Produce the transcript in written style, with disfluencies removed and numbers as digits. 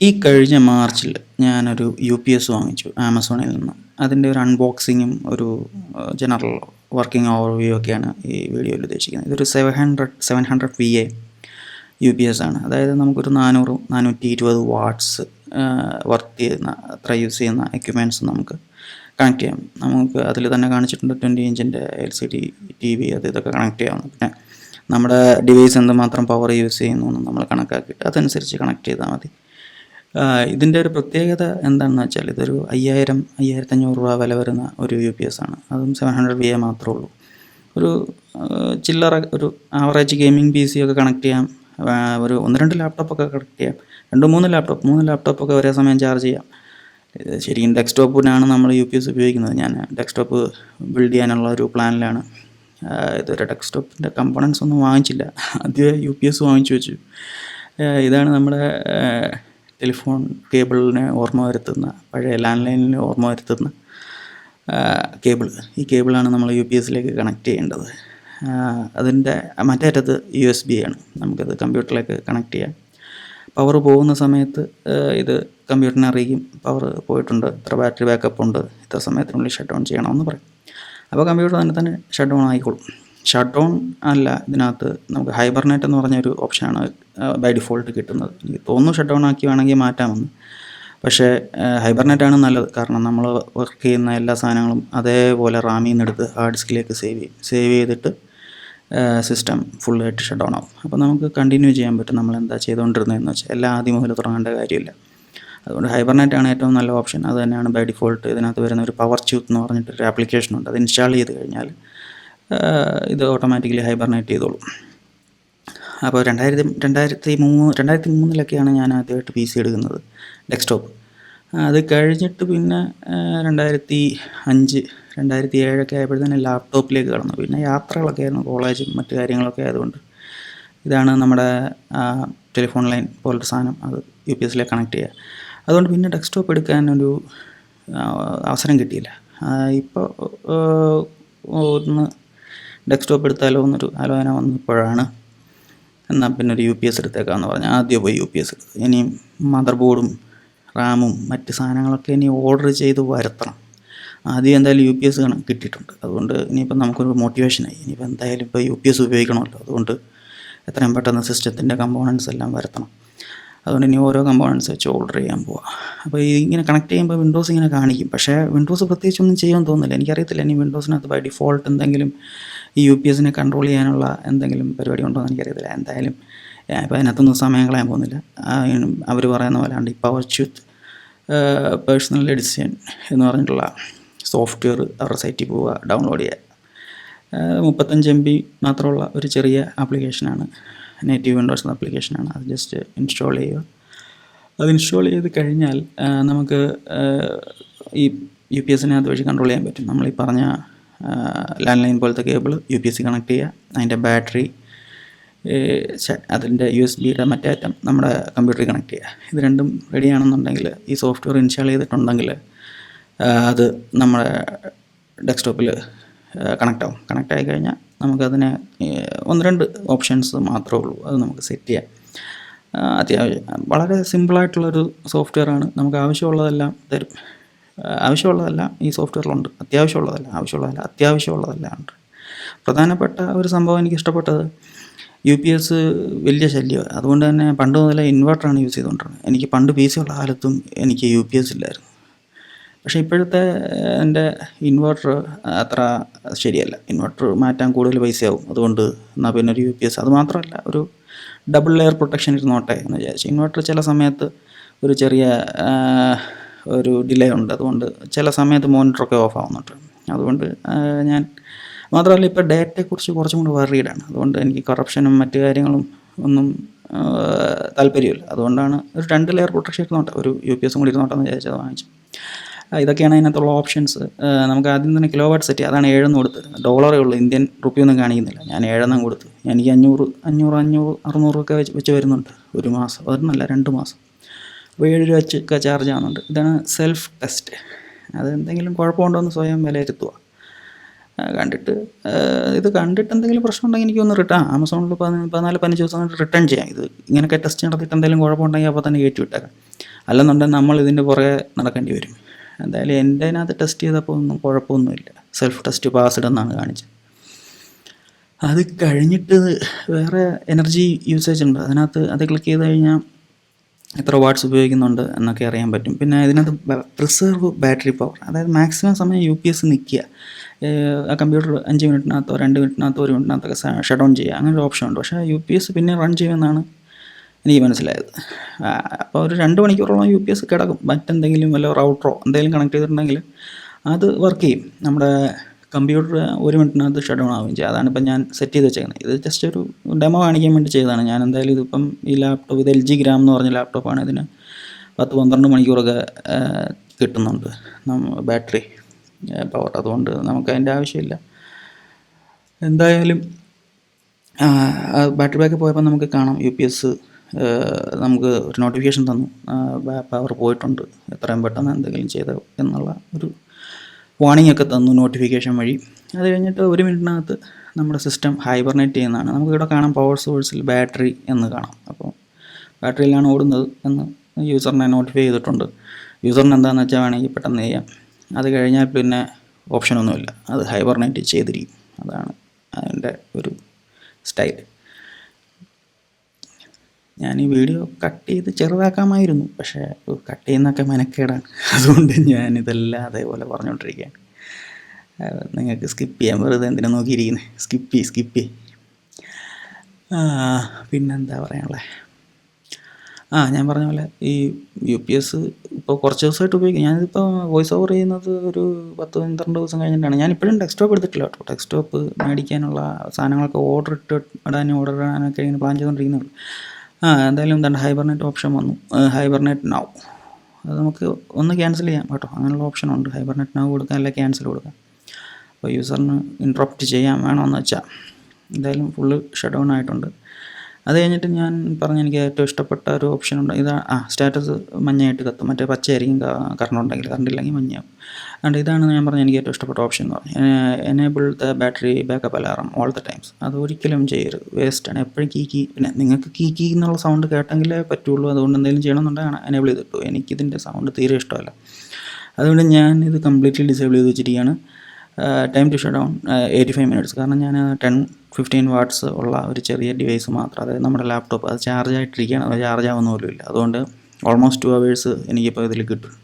ഈ കഴിഞ്ഞ മാർച്ചിൽ ഞാനൊരു UPS വാങ്ങിച്ചു ആമസോണിൽ നിന്ന്. അതിൻ്റെ ഒരു അൺബോക്സിങ്ങും ഒരു ജനറൽ വർക്കിംഗ് ഓവർവ്യൂ ഒക്കെയാണ് ഈ വീഡിയോയിൽ ഉദ്ദേശിക്കുന്നത്. ഇതൊരു 700 VA UPS ആണ്. അതായത് നമുക്കൊരു 420 വാട്ട്സ് വർക്ക് ചെയ്യുന്ന അത്ര യൂസ് ചെയ്യുന്ന എക്യുപ്മെൻറ്റ്സ് നമുക്ക് കണക്ട് ചെയ്യാം. നമുക്ക് അതിൽ തന്നെ കാണിച്ചിട്ടുണ്ട് 20 ഇഞ്ചിൻ്റെ LCD TV ഇതൊക്കെ കണക്ട് ചെയ്യാവുന്ന. പിന്നെ നമ്മുടെ ഡിവൈസ് എന്തുമാത്രം പവർ യൂസ് ചെയ്യുന്നു എന്ന് നമ്മൾ കണക്കാക്കിയിട്ട് അതനുസരിച്ച് കണക്ട് ചെയ്താൽ മതി. ഇതിൻ്റെ ഒരു പ്രത്യേകത എന്താണെന്ന് വെച്ചാൽ ഇതൊരു 5,000-5,500 രൂപ വില വരുന്ന ഒരു UPS ആണ്. അതും 700 VA മാത്രമേ ഉള്ളൂ. ഒരു ചില്ലറ ഒരു ആവറേജ് ഗെയിമിംഗ് PC ഒക്കെ കണക്ട് ചെയ്യാം. ഒരു 1-2 ലാപ്ടോപ്പൊക്കെ കണക്ട് ചെയ്യാം. 2-3 ലാപ്ടോപ്പൊക്കെ ഒരേ സമയം ചാർജ് ചെയ്യാം. ശരിക്കും ഡെസ്ക്ടോപ്പിനാണ് നമ്മൾ UPS ഉപയോഗിക്കുന്നത്. ഞാൻ ഡെസ്ക്ടോപ്പ് ബിൽഡ് ചെയ്യാനുള്ള ഒരു പ്ലാനിലാണ്. ഇതുവരെ ഡെസ്ക്ടോപ്പിൻ്റെ കമ്പോണൻസ് ഒന്നും വാങ്ങിച്ചില്ല. ആദ്യമേ UPS വാങ്ങിച്ചു വെച്ചു. ഇതാണ് നമ്മുടെ ടെലിഫോൺ കേബിളിനെ ഓർമ്മ വരുത്തുന്ന, പഴയ ലാൻഡ് ലൈനിനെ ഓർമ്മ വരുത്തുന്ന കേബിൾ. ഈ കേബിളാണ് നമ്മൾ UPSലേക്ക് കണക്ട് ചെയ്യേണ്ടത്. അതിൻ്റെ മറ്റേ അറ്റത്ത് USB ആണ്. നമുക്കത് കമ്പ്യൂട്ടറിലേക്ക് കണക്ട് ചെയ്യാം. പവർ പോകുന്ന സമയത്ത് ഇത് കമ്പ്യൂട്ടറിനെ അറിയിക്കും, പവർ പോയിട്ടുണ്ട്, ഇത്ര ബാറ്ററി ബാക്കപ്പ് ഉണ്ട്, ഇത്ര സമയത്തിനുള്ളിൽ ഷട്ട് ഡൗൺ ചെയ്യണമെന്ന് പറയും. അപ്പോൾ കമ്പ്യൂട്ടർ തന്നെ ഷട്ട് ഡൗൺ ആയിക്കോളും. ഷട്ട് ഡൗൺ അല്ല, ഇതിനകത്ത് നമുക്ക് ഹൈബർനെറ്റ് എന്ന് പറഞ്ഞൊരു ഓപ്ഷനാണ് ബൈ ഡിഫോൾട്ട് കിട്ടുന്നത്. എനിക്ക് തോന്നുന്നു ഷട്ട് ഡൗൺ ആക്കി വേണമെങ്കിൽ മാറ്റാമെന്ന്. പക്ഷേ ഹൈബർനെറ്റാണ് നല്ലത്. കാരണം നമ്മൾ വർക്ക് ചെയ്യുന്ന എല്ലാ സാധനങ്ങളും അതേപോലെ റാമിൽ നിന്ന് എടുത്ത് ഹാർഡ് ഡിസ്കിലേക്ക് സേവ് ചെയ്തിട്ട് സിസ്റ്റം ഫുള്ളായിട്ട് ഷട്ട് ഡൗൺ ആവും. അപ്പോൾ നമുക്ക് കണ്ടിന്യൂ ചെയ്യാൻ പറ്റും നമ്മൾ എന്താ ചെയ്തുകൊണ്ടിരുന്നതെന്ന് വെച്ചാൽ. എല്ലാം ആദ്യം മുതൽ തുടങ്ങേണ്ട കാര്യമില്ല. അതുകൊണ്ട് ഹൈബർനെറ്റാണ് ഏറ്റവും നല്ല ഓപ്ഷൻ. അത് തന്നെയാണ് ബൈ ഡിഫോൾട്ട്. ഇതിനകത്ത് വരുന്ന ഒരു പവർ ട്യൂത്ത് എന്ന് പറഞ്ഞിട്ടൊരു ആപ്ലിക്കേഷനുണ്ട്. അത് ഇൻസ്റ്റാൾ ചെയ്ത് കഴിഞ്ഞാൽ ഇത് ഓട്ടോമാറ്റിക്കലി ഹൈബർനേറ്റ് ചെയ്തോളും. അപ്പോൾ 2003 ഞാൻ ആദ്യമായിട്ട് PC എടുക്കുന്നത്, ഡെസ്ക്ടോപ്പ്. അത് കഴിഞ്ഞിട്ട് പിന്നെ 2005, 2007 ആയപ്പോഴത്തേന് ലാപ്ടോപ്പിലേക്ക് കടന്നു. പിന്നെ യാത്രകളൊക്കെ ആയിരുന്നു, കോളേജും മറ്റു കാര്യങ്ങളൊക്കെ ആയതുകൊണ്ട്. ഇതാണ് നമ്മുടെ ടെലിഫോൺ ലൈൻ പോലൊരു സാധനം, അത് UPSലേക്ക് കണക്ട് ചെയ്യുക. അതുകൊണ്ട് പിന്നെ ഡെസ്ക്ടോപ്പ് എടുക്കാനൊരു അവസരം കിട്ടിയില്ല. ഇപ്പോൾ ഒന്ന് ഡെസ്ക്ടോപ്പ് എടുത്താലോ എന്നൊരു ആലോചന വന്നപ്പോഴാണ് എന്നാൽ പിന്നെ ഒരു UPS എടുത്തേക്കാമെന്ന് പറഞ്ഞാൽ ആദ്യം പോയി UPS എടുത്തു. ഇനിയും മദർ ബോർഡും റാമും മറ്റ് സാധനങ്ങളൊക്കെ ഇനി ഓർഡർ ചെയ്ത് വരുത്തണം. ആദ്യം എന്തായാലും UPS കിട്ടിയിട്ടുണ്ട്. അതുകൊണ്ട് ഇനിയിപ്പോൾ നമുക്കൊരു മോട്ടിവേഷനായി. ഇനിയിപ്പോൾ എന്തായാലും ഇപ്പോൾ UPS ഉപയോഗിക്കണമല്ലോ. അതുകൊണ്ട് എത്രയും പെട്ടെന്ന് സിസ്റ്റത്തിൻ്റെ കമ്പോണൻസ് എല്ലാം വരുത്തണം. അതുകൊണ്ട് ഇനി ഓരോ കമ്പോണൻസ് വെച്ച് ഓർഡർ ചെയ്യാൻ പോവാം. അപ്പോൾ ഇങ്ങനെ കണക്ട് ചെയ്യുമ്പോൾ വിൻഡോസ് ഇങ്ങനെ കാണിക്കും. പക്ഷേ വിൻഡോസ് പ്രത്യേകിച്ചൊന്നും ചെയ്യാൻ തോന്നുന്നില്ല. എനിക്കറിയത്തില്ല ഇനി വിൻഡോസിനകത്ത് ബൈ ഡിഫോൾട്ട് എന്തെങ്കിലും ഈ UPSനെ കൺട്രോൾ ചെയ്യാനുള്ള എന്തെങ്കിലും പരിപാടി ഉണ്ടോ എന്ന് എനിക്കറിയത്തില്ല. എന്തായാലും ഇപ്പോൾ അതിനകത്തൊന്നും സമയം കളയാൻ പോകുന്നില്ല. അവർ പറയുന്ന പോലെയാണ് ഈ പവർ ട്യൂത്ത് പേഴ്സണൽ എഡിഷൻ എന്ന് പറഞ്ഞിട്ടുള്ള സോഫ്റ്റ്വെയർ അവരുടെ സൈറ്റിൽ പോവുക, ഡൗൺലോഡ് ചെയ്യുക. 35 MB മാത്രമുള്ള ഒരു ചെറിയ ആപ്ലിക്കേഷനാണ്, നേറ്റീവ് വിൻഡോസ് ആപ്ലിക്കേഷനാണ്. അത് ജസ്റ്റ് ഇൻസ്റ്റാൾ ചെയ്യുക. അത് ഇൻസ്റ്റാൾ ചെയ്ത് കഴിഞ്ഞാൽ നമുക്ക് ഈ UPSനെ അതുവഴി കൺട്രോൾ ചെയ്യാൻ പറ്റും. നമ്മളീ പറഞ്ഞ ലാൻഡ് ലൈൻ പോലത്തെ കേബിൾ UPS കണക്ട് ചെയ്യുക, അതിൻ്റെ ബാറ്ററി, അതിൻ്റെ USB-യുടെ മറ്റേ അറ്റം നമ്മുടെ കമ്പ്യൂട്ടറിൽ കണക്ട് ചെയ്യുക. ഇത് രണ്ടും റെഡിയാണെന്നുണ്ടെങ്കിൽ, ഈ സോഫ്റ്റ്വെയർ ഇൻസ്റ്റാൾ ചെയ്തിട്ടുണ്ടെങ്കിൽ അത് നമ്മുടെ ഡെസ്ക്ടോപ്പിൽ കണക്റ്റാവും. കണക്റ്റായി കഴിഞ്ഞാൽ നമുക്കതിനെ 1-2 ഓപ്ഷൻസ് മാത്രമേ ഉള്ളൂ. അത് നമുക്ക് സെറ്റ് ചെയ്യാം. അത്യാവശ്യം വളരെ സിമ്പിളായിട്ടുള്ളൊരു സോഫ്റ്റ്വെയറാണ്. നമുക്ക് ആവശ്യമുള്ളതെല്ലാം തരും. ആവശ്യമുള്ളതെല്ലാം ഈ സോഫ്റ്റ്വെയറിലുണ്ട്. അത്യാവശ്യമുള്ളതെല്ലാം ഉണ്ട്. പ്രധാനപ്പെട്ട ഒരു സംഭവം എനിക്ക് ഇഷ്ടപ്പെട്ടത്, UPS വലിയ ശല്യമാണ്. അതുകൊണ്ട് തന്നെ പണ്ട് മുതലേ ഇൻവെർട്ടറാണ് യൂസ് ചെയ്തുകൊണ്ടിരുന്നത്. എനിക്ക് പണ്ട് PC ഉള്ള കാലത്തും എനിക്ക് UPS ഇല്ലായിരുന്നു. പക്ഷേ ഇപ്പോഴത്തെ എൻ്റെ ഇൻവെർട്ടർ അത്ര ശരിയല്ല. ഇൻവെർട്ടർ മാറ്റാൻ കൂടുതൽ പൈസയാവും. അതുകൊണ്ട് എന്നാൽ പിന്നെ ഒരു UPS, അതുമാത്രമല്ല ഒരു ഡബിൾ ലെയർ പ്രൊട്ടക്ഷൻ ഇരുന്നോട്ടെ എന്ന് വിചാരിച്ചു. ഇൻവെർട്ടർ ചില സമയത്ത് ഒരു ചെറിയ ഒരു ഡിലേ ഉണ്ട്. അതുകൊണ്ട് ചില സമയത്ത് മോണിറ്ററൊക്കെ ഓഫ് ആവുന്നുണ്ട്. അതുകൊണ്ട് ഞാൻ മാത്രമല്ല ഇപ്പോൾ ഡേറ്റയെക്കുറിച്ച് കുറച്ചും കൂടി വറീഡാണ്. അതുകൊണ്ട് എനിക്ക് കറപ്ഷനും മറ്റു കാര്യങ്ങളും ഒന്നും താല്പര്യമില്ല. അതുകൊണ്ടാണ് ഒരു 2 ലെയർ പ്രൊട്ടക്ഷൻ ഇരുന്നോട്ടെ, ഒരു UPS കൂടി ഇരുന്നോട്ടെന്ന് വിചാരിച്ചത് വാങ്ങിച്ചു. ഇതൊക്കെയാണ് അതിനകത്തുള്ള ഓപ്ഷൻസ്. നമുക്ക് ആദ്യം തന്നെ കിലോ വാട്ട് സെറ്റ് ചെയ്യാം. അതാണ് 7 കൊടുത്ത്. $1 ഉള്ളൂ, ഇന്ത്യൻ റുപ്പിയൊന്നും കാണിക്കുന്നില്ല. ഞാൻ 7 കൊടുത്തു. എനിക്ക് 500-600 ഒക്കെ വെച്ച് വരുന്നുണ്ട് ഒരു മാസം. അതൊന്നല്ല, 2 മാസം. അപ്പോൾ 7 രൂപ വെച്ചൊക്കെ ചാർജ് ആവുന്നുണ്ട്. ഇതാണ് സെൽഫ് ടെസ്റ്റ്. അതെന്തെങ്കിലും കുഴപ്പമുണ്ടോ എന്ന് സ്വയം വിലയിരുത്തുക. ഇത് കണ്ടിട്ട് എന്തെങ്കിലും പ്രശ്നം ഉണ്ടെങ്കിൽ എനിക്കൊന്ന് ആമസോണിൽ 14-15 ദിവസം റിട്ടേൺ ചെയ്യാം. ഇത് ഇങ്ങനെയൊക്കെ ടെസ്റ്റ് നടത്തിയിട്ട് എന്തെങ്കിലും കുഴപ്പമുണ്ടെങ്കിൽ അപ്പോൾ തന്നെ കയറ്റി വിട്ടേക്കാം. അല്ലെന്നുണ്ടെങ്കിൽ നമ്മൾ ഇതിൻ്റെ പുറകെ നടക്കേണ്ടി വരും. എന്തായാലും എൻ്റെ അതിനകത്ത് ടെസ്റ്റ് ചെയ്തപ്പോൾ ഒന്നും കുഴപ്പമൊന്നുമില്ല, സെൽഫ് ടെസ്റ്റ് പാസ്ഡ് എന്നാണ് കാണിച്ചത്. അത് കഴിഞ്ഞിട്ട് വേറെ എനർജി യൂസേജ് ഉണ്ട് അതിനകത്ത്. അത് ക്ലിക്ക് ചെയ്ത് കഴിഞ്ഞാൽ എത്ര വാട്ട്സ് ഉപയോഗിക്കുന്നുണ്ട് എന്നൊക്കെ അറിയാൻ പറ്റും. പിന്നെ ഇതിനകത്ത് പ്രിസർവ് ബാറ്ററി പവർ, അതായത് മാക്സിമം സമയം UPS നിൽക്കുക. ആ കമ്പ്യൂട്ടർ 5 മിനിറ്റിനകത്തോ 2 മിനിറ്റിനകത്തോ 1 മിനിറ്റിനകത്തൊക്കെ ഷട്ട് ഡൗൺ ചെയ്യുക, അങ്ങനെ ഒരു ഓപ്ഷൻ ഉണ്ട്. പക്ഷേ UPS പിന്നെ റൺ ചെയ്യുമെന്നാണ് എനിക്ക് മനസ്സിലായത്. അപ്പോൾ ഒരു 2 മണിക്കൂറോളം UPS കിടക്കും. മറ്റെന്തെങ്കിലും വല്ല റൗട്ടറോ എന്തെങ്കിലും കണക്ട് ചെയ്തിട്ടുണ്ടെങ്കിൽ അത് വർക്ക് ചെയ്യും. നമ്മുടെ കമ്പ്യൂട്ടർ 1 മിനിറ്റിനകത്ത് ഷട്ട് ഡൗൺ ആവുകയും ചെയ്യും. അതാണ് ഇപ്പം ഞാൻ സെറ്റ് ചെയ്ത് വെച്ചേക്കുന്നത്. ഇത് ജസ്റ്റ് ഒരു ഡെമോ കാണിക്കാൻ വേണ്ടി ചെയ്തതാണ്. ഞാൻ എന്തായാലും ഇതിപ്പം ഈ ലാപ്ടോപ്പ്, ഇത് LG ഗ്രാം എന്ന് പറഞ്ഞ ലാപ്ടോപ്പാണ്. ഇതിന് 10-12 മണിക്കൂറൊക്കെ കിട്ടുന്നുണ്ട് ബാറ്ററി പവർ. അതുകൊണ്ട് നമുക്ക് അതിൻ്റെ ആവശ്യമില്ല. എന്തായാലും ബാറ്ററി ബാക്ക് പോയപ്പോൾ നമുക്ക് കാണാം UPS നമുക്ക് ഒരു നോട്ടിഫിക്കേഷൻ തന്നു, പവർ പോയിട്ടുണ്ട്, എത്രയും പെട്ടെന്ന് എന്തെങ്കിലും ചെയ്ത് എന്നുള്ള ഒരു വാർണിംഗ് ഒക്കെ തന്നു നോട്ടിഫിക്കേഷൻ വഴി. അത് കഴിഞ്ഞിട്ട് 1 മിനിറ്റിനകത്ത് നമ്മുടെ സിസ്റ്റം ഹൈബർനേറ്റ് ചെയ്യുന്നതാണ്. നമുക്കിവിടെ കാണാം പവർ സോഴ്സിൽ ബാറ്ററി എന്ന് കാണാം. അപ്പോൾ ബാറ്ററിയിലാണ് ഓടുന്നത് എന്ന് യൂസറിനെ നോട്ടിഫൈ ചെയ്തിട്ടുണ്ട്. യൂസറിന് എന്താണെന്ന് വെച്ചാൽ വേണമെങ്കിൽ പെട്ടെന്ന് ചെയ്യാം. അത് കഴിഞ്ഞാൽ പിന്നെ ഓപ്ഷനൊന്നുമില്ല, അത് ഹൈബർനേറ്റ് ചെയ്തിരിക്കും. അതാണ് അതിൻ്റെ ഒരു സ്റ്റൈൽ. ഞാൻ ഈ വീഡിയോ കട്ട് ചെയ്ത് ചെറുതാക്കാമായിരുന്നു, പക്ഷേ കട്ട് ചെയ്യുന്നതൊക്കെ മെനക്കേടാണ്. അതുകൊണ്ട് ഞാനിതെല്ലാം അതേപോലെ പറഞ്ഞുകൊണ്ടിരിക്കുകയാണ്. നിങ്ങൾക്ക് സ്കിപ്പ് ചെയ്യാൻ വെറുതെ എന്തിനാ നോക്കിയിരിക്കുന്നത്? സ്കിപ്പ്. പിന്നെന്താ പറയാനുള്ളത്? ഞാൻ പറഞ്ഞ പോലെ ഈ UPS ഇപ്പോൾ കുറച്ച് ദിവസമായിട്ട് ഉപയോഗിക്കും. ഞാനിതിപ്പോൾ വോയിസ് ഓവർ ചെയ്യുന്നത് ഒരു 10-12 ദിവസം കഴിഞ്ഞിട്ടാണ്. ഞാനിപ്പോഴും ഡെസ്ക്ടോപ്പ് എടുത്തിട്ടില്ല കേട്ടോ. ഡെസ്ക്ടോപ്പ് മേടിക്കാനുള്ള സാധനങ്ങളൊക്കെ ഓർഡർ ഇടാനൊക്കെ ഇങ്ങനെ പ്ലാൻ ചെയ്തുകൊണ്ടിരിക്കുന്നുള്ളൂ. എന്തായാലും എന്താണ് ഹൈബർനെറ്റ് ഓപ്ഷൻ വന്നു, ഹൈബർനെറ്റ് നൗ. അത് നമുക്ക് ഒന്ന് ക്യാൻസൽ ചെയ്യാം കേട്ടോ, അങ്ങനെയുള്ള ഓപ്ഷനുണ്ട്. ഹൈബർനെറ്റ് നൗ കൊടുക്കാം, അല്ലെങ്കിൽ ക്യാൻസൽ കൊടുക്കാം. അപ്പോൾ യൂസറിന് ഇൻട്രപ്റ്റ് ചെയ്യാൻ വേണമെന്ന് വെച്ചാൽ എന്തായാലും ഫുള്ള് ഷട്ട് ഡൗൺ ആയിട്ടുണ്ട്. അത് കഴിഞ്ഞിട്ട് ഞാൻ എനിക്ക് ഏറ്റവും ഇഷ്ടപ്പെട്ട ഒരു ഓപ്ഷനുണ്ട്. സ്റ്റാറ്റസ് മഞ്ഞയായിട്ട് കത്തും, മറ്റേ പച്ചയായിരിക്കും കറണ്ട് ഉണ്ടെങ്കിൽ, കറണ്ട് ഇല്ലെങ്കിൽ മഞ്ഞയാവും. അതുകൊണ്ട് ഇതാണ് ഞാൻ എനിക്ക് ഏറ്റവും ഇഷ്ടപ്പെട്ട ഓപ്ഷൻ എന്ന് പറഞ്ഞാൽ enable the battery backup alarm all the times. അത് ഒരിക്കലും ചെയ്യരുത്, വേസ്റ്റാണ്. എപ്പോഴും പിന്നെ നിങ്ങൾക്ക് കീ എന്നുള്ള സൗണ്ട് കേട്ടെങ്കിലേ പറ്റുള്ളൂ. അതുകൊണ്ട് എന്തെങ്കിലും ചെയ്യണമെന്നുണ്ടെങ്കിൽ എനേബിൾ ചെയ്തിട്ടു. എനിക്കിതിൻ്റെ സൗണ്ട് തീരെ ഇഷ്ടമല്ല. അതുകൊണ്ട് ഞാൻ ഇത് കംപ്ലീറ്റ്ലി ഡിസേബിൾ ചെയ്ത് വെച്ചിരിക്കുകയാണ്. Time to shut down 85 minutes. കാരണം ഞാൻ 10-15 വാട്ട്സ് ഉള്ള ഒരു ചെറിയ ഡിവൈസ് മാത്രം, അതായത് നമ്മുടെ ലാപ്ടോപ്പ്, അത് ചാർജ് ആയിട്ടിരിക്കുകയാണ്, അത് ചാർജ് ആവുന്ന പോലും ഇല്ല. അതുകൊണ്ട് ഓൾമോസ്റ്റ് 2 hours എനിക്കിപ്പോൾ ഇതിൽ കിട്ടും.